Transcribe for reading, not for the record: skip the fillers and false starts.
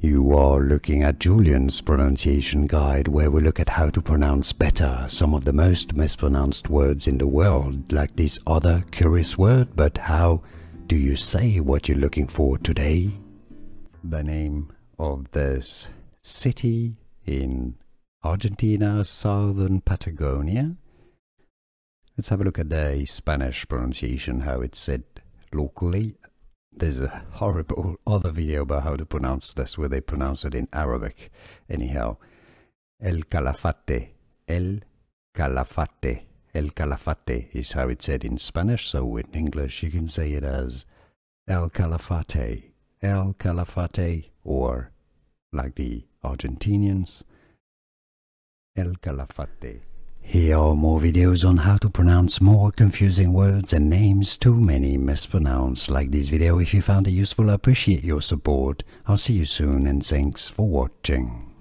You are looking at Julian's pronunciation guide, where we look at how to pronounce better some of the most mispronounced words in the world, like this other curious word. But how do you say what you're looking for today? The name of this city in Argentina, southern Patagonia. Let's have a look at the Spanish pronunciation, how it's said locally. There's a horrible other video about how to pronounce this, where they pronounce it in Arabic. Anyhow, El Calafate, El Calafate, El Calafate is how it's said in Spanish. So in English you can say it as El Calafate, El Calafate, or like the Argentinians, El Calafate. Here are more videos on how to pronounce more confusing words and names too many mispronounced. Like this video if you found it useful. I appreciate your support. I'll see you soon and thanks for watching.